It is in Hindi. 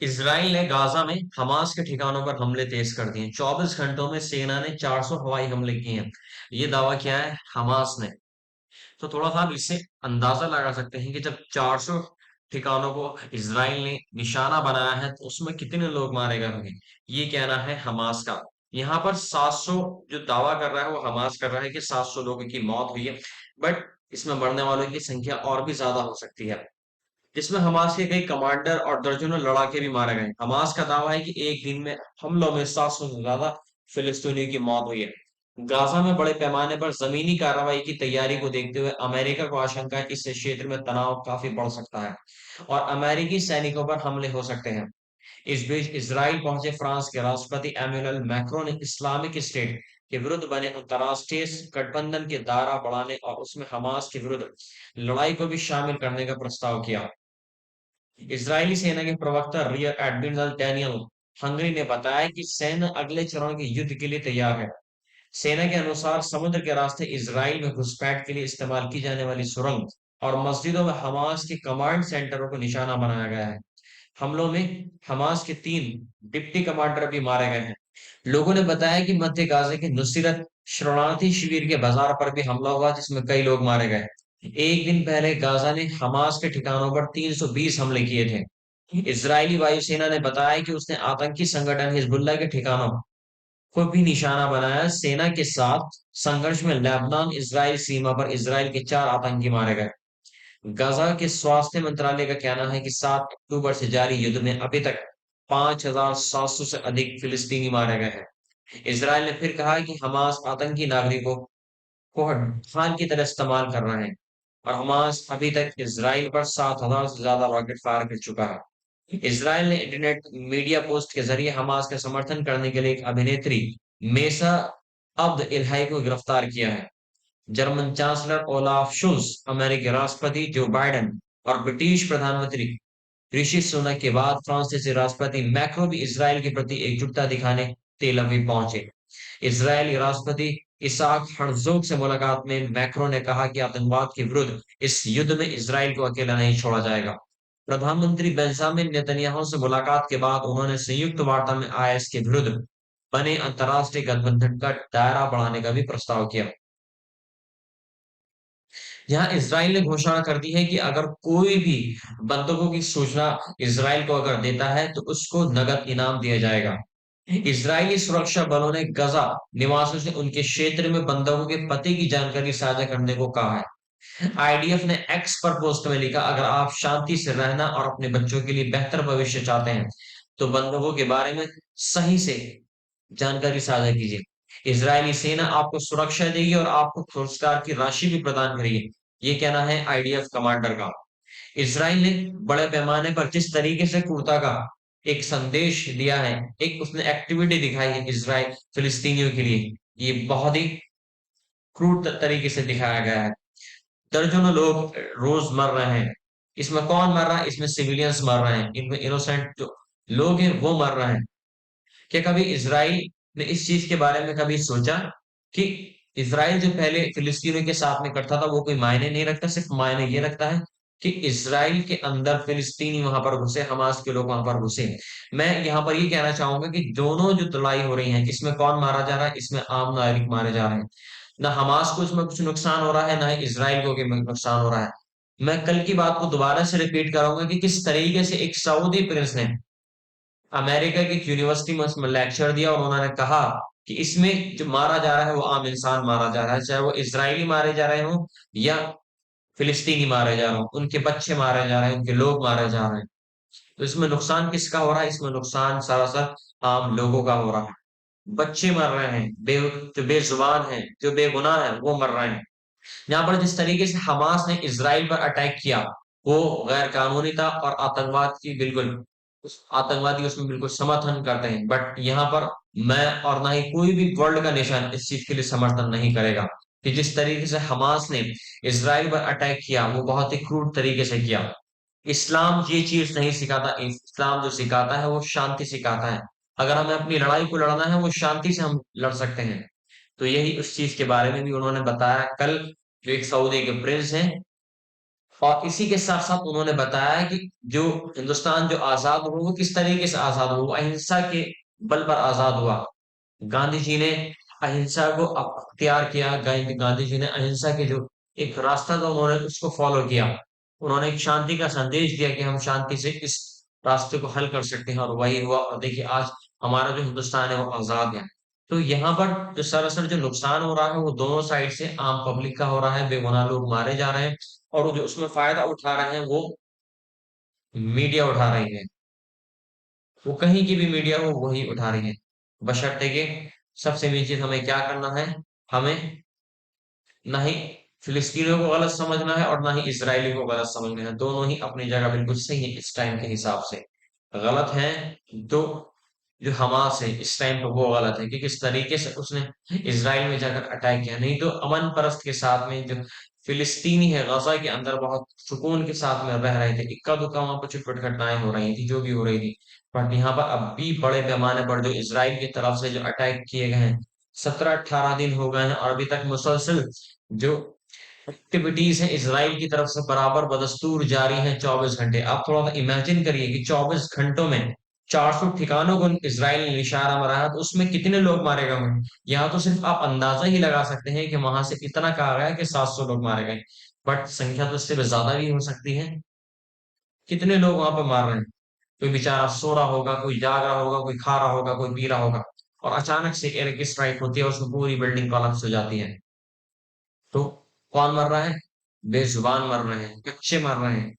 इजराइल ने गाजा में हमास के ठिकानों पर हमले तेज कर दिए। 24 घंटों में सेना ने 400 हवाई हमले किए हैं। ये दावा किया है हमास ने। तो थोड़ा सा आप इससे अंदाजा लगा सकते हैं कि जब 400 ठिकानों को इजराइल ने निशाना बनाया है तो उसमें कितने लोग मारे गए होंगे। ये कहना है हमास का। यहाँ पर 700 जो दावा कर रहा है वो हमास कर रहा है कि 700 लोगों की मौत हुई है। बट इसमें मरने वालों की संख्या और भी ज्यादा हो सकती है। जिसमें हमास के कई कमांडर और दर्जनों लड़ाके भी मारे गए। हमास का दावा है कि एक दिन में हमलों में 700 से ज्यादा फिलिस्तीनियों की मौत हुई है। गाजा में बड़े पैमाने पर जमीनी कार्रवाई की तैयारी को देखते हुए अमेरिका को आशंका है कि इस क्षेत्र में तनाव काफी बढ़ सकता है और अमेरिकी सैनिकों पर हमले हो सकते हैं। इस बीच इसराइल पहुंचे फ्रांस के राष्ट्रपति एमेनुअल मैक्रोन ने इस्लामिक स्टेट के विरुद्ध बने अंतर्राष्ट्रीय गठबंधन के दायरा बढ़ाने और उसमें हमास के विरुद्ध लड़ाई को भी शामिल करने का प्रस्ताव किया। इजरायली सेना के प्रवक्ता रियर एडमिरल डैनियल हंगरी ने बताया कि सेना अगले चरण के युद्ध के लिए तैयार है। सेना के अनुसार समुद्र के रास्ते इजराइल में घुसपैठ के लिए इस्तेमाल की जाने वाली सुरंग और मस्जिदों में हमास के कमांड सेंटरों को निशाना बनाया गया है। हमलों में हमास के 3 डिप्टी कमांडर भी मारे गए हैं। लोगों ने बताया कि मध्य गाजा के नुसीरत शरणार्थी शिविर के बाजार पर भी हमला हुआ जिसमें कई लोग मारे गए। एक दिन पहले गाजा ने हमास के ठिकानों पर 320 हमले किए थे। इजरायली वायुसेना ने बताया कि उसने आतंकी संगठन हिजबुल्लाह के ठिकानों को भी निशाना बनाया। सेना के साथ संघर्ष में लेबनान इजराइल सीमा पर इजराइल के 4 आतंकी मारे गए। गाजा के स्वास्थ्य मंत्रालय का कहना है कि 7 अक्टूबर से जारी युद्ध में अभी तक 5,700 से अधिक फिलिस्तीनी मारे गए हैं। इजराइल ने फिर कहा कि हमास आतंकी नागरिकों को ढाल की तरह इस्तेमाल कर रहे हैं और हमास अभी तक इजराइल पर 7,000 से ज्यादा रॉकेट फायर कर चुका है। इजराइल ने इंटरनेट मीडिया पोस्ट के जरिए हमास का समर्थन करने के लिए एक अभिनेत्री मेसा अब्द इल्हाई को गिरफ्तार किया है। जर्मन चांसलर ओलाफ शुल्ज, अमेरिकी राष्ट्रपति जो बाइडेन और ब्रिटिश प्रधानमंत्री ऋषि सुनक के बाद फ्रांसीसी राष्ट्रपति मैक्रो भी इसराइल के प्रति एकजुटता दिखाने तेल अवीव पहुंचे। इसराइली राष्ट्रपति इसाक हर्जोग से मुलाकात में मैक्रो ने कहा कि आतंकवाद के विरुद्ध इस युद्ध में इसराइल को अकेला नहीं छोड़ा जाएगा। प्रधानमंत्री बेंजामिन नेतन्याहू से मुलाकात के बाद उन्होंने संयुक्त वार्ता में आईएस के विरुद्ध बने अंतर्राष्ट्रीय गठबंधन का दायरा बढ़ाने का भी प्रस्ताव किया। यहाँ इसराइल ने घोषणा कर दी है कि अगर कोई भी बंधकों की सूचना इसराइल को अगर देता है तो उसको नगद इनाम दिया जाएगा। इजरायली सुरक्षा बलों ने गजा निवासियों से उनके क्षेत्र में बंधकों के पते की जानकारी साझा करने को कहा है। आईडीएफ ने एक्स पर पोस्ट में लिखा, अगर आप शांति से रहना और अपने बच्चों के लिए बेहतर भविष्य चाहते हैं तो बंधकों के बारे में सही से जानकारी साझा कीजिए। इजरायली सेना आपको सुरक्षा देगी और आपको पुरस्कार की राशि भी प्रदान करेगी। ये कहना है आईडीएफ कमांडर का। इजराइल ने बड़े पैमाने पर जिस तरीके से क्रूरता का एक संदेश दिया है, एक उसने एक्टिविटी दिखाई है इजराइल फिलिस्तीनियों के लिए, ये बहुत ही क्रूर तरीके से दिखाया गया है। दर्जनों लोग रोज मर रहे हैं। इसमें कौन मर रहा है? इसमें सिविलियंस मर रहे हैं, इनमें इनोसेंट जो लोग हैं वो मर रहे हैं। क्या कभी इजराइल ने इस चीज के बारे में कभी सोचा कि इजराइल जो पहले फिलिस्तीनियों के साथ में करता था वो कोई मायने नहीं रखता, सिर्फ मायने ये रखता है कि इजराइल के अंदर फिलिस्तीनी वहां पर घुसे, हमास के लोग वहां पर घुसे। मैं यहाँ पर ये कहना चाहूंगा कि दोनों जो लड़ाई हो रही है इसमें कौन मारा जा रहा है? इसमें आम नागरिक मारे जा रहे हैं। ना हमास को इसमें कुछ नुकसान हो रहा है, ना ही इसराइल को नुकसान हो रहा है। मैं कल की बात को दोबारा से रिपीट करूंगा कि किस तरीके से एक सऊदी प्रिंस ने अमेरिका की एक यूनिवर्सिटी में उसमें लेक्चर दिया और उन्होंने कहा कि इसमें जो मारा जा रहा है वो आम इंसान मारा जा रहा है, चाहे वो इजरायली मारे जा रहे हो या फिलिस्तीनी मारे जा रहे हो, उनके बच्चे मारे जा रहे हैं, उनके लोग मारे जा रहे हैं। तो इसमें नुकसान किसका हो रहा है? इसमें नुकसान सरासर आम लोगों का हो रहा है। बच्चे मर रहे हैं, जो बेजुबान हैं, जो बेगुनाह है वो मर रहे हैं। यहाँ पर जिस तरीके से हमास ने इसराइल पर अटैक किया वो गैर कानूनी था और आतंकवाद की बिल्कुल उस आतंकवादी उसमें बिल्कुल समर्थन करते हैं। बट यहाँ पर मैं और ना ही कोई भी वर्ल्ड का नेशन इस चीज के लिए समर्थन नहीं करेगा कि जिस तरीके से हमास ने इसराइल पर अटैक किया वो बहुत ही क्रूर तरीके से किया। इस्लाम ये चीज नहीं सिखाता। इस्लाम जो सिखाता है वो शांति सिखाता है। अगर हमें अपनी लड़ाई को लड़ना है वो शांति से हम लड़ सकते हैं। तो यही उस चीज के बारे में भी उन्होंने बताया कल। जो एक सऊदी के प्रिंस हैं और इसी के साथ-साथ उन्होंने बताया कि जो हिंदुस्तान जो आज़ाद हुआ, वो किस तरीके से आज़ाद हुआ, वो अहिंसा के बल पर आज़ाद हुआ। गांधी जी ने अहिंसा को अख्तियार किया। गांधी जी ने अहिंसा के जो एक रास्ता था, उन्होंने उसको फॉलो किया। उन्होंने एक शांति का संदेश दिया कि हम शांति से इस रास्ते को हल कर सकते हैं, और वही हुआ। और देखिए आज हमारा जो हिंदुस्तान है वो आजाद है। तो यहाँ पर जो सरासर जो नुकसान हो रहा है वो दोनों साइड से आम पब्लिक का हो रहा है, बेगुनाह लोग मारे जा रहे हैं, और वो जो उसमें फायदा उठा रहे हैं वो मीडिया उठा रही है। वो कहीं की भी मीडिया हो वही उठा रही है। बशर्ते कि सबसे मेन चीज़ हमें क्या करना है, हमें ना ही फिलिस्तीनियों को गलत समझना है और ना ही इज़राइली को गलत समझना है। दोनों ही अपनी जगह बिल्कुल सही है इस टाइम के हिसाब से। गलत है तो जो हमास है इस टाइम पे वो गलत है कि किस तरीके से उसने इज़राइल में जाकर अटैक किया। नहीं तो अमन परस्त के साथ में जो फिलिस्तीनी है गज़ा के अंदर बहुत सुकून के साथ में रह रहे थे। इक्का-दुक्का वहाँ पे छुट-पुट घटनाएँ हो रही थी, जो भी हो रही थी। बट यहाँ पर अब भी बड़े पैमाने पर जो इज़राइल की तरफ से जो अटैक किए गए हैं, 17-18 दिन हो गए हैं और अभी तक मुसलसल जो एक्टिविटीज़ हैं इज़राइल की तरफ से बराबर बदस्तूर जारी हैं 24 घंटे। आप थोड़ा-सा इमेजिन करिए कि 24 घंटों में 400 ठिकानों को इज़राइल ने निशाना बनाया, तो उसमें कितने लोग मारे गए होंगे? यहाँ तो सिर्फ़ आप अंदाज़ा ही लगा सकते हैं कि वहाँ से इतना कहा गया है कि 700 लोग मारे गए। बट संख्या तो इससे भी ज़्यादा भी हो सकती है। कितने लोग वहाँ पे मार रहे हैं? कोई बेचारा सो रहा होगा, कोई जाग रहा होगा, कोई खा रहा होगा, कोई पी रहा होगा, और अचानक से एयर की स्ट्राइक होती है और उसमें पूरी बिल्डिंग कोलैप्स हो जाती है। तो कौन मर रहा है? बेज़ुबान मर रहे हैं, बच्चे मर रहे हैं।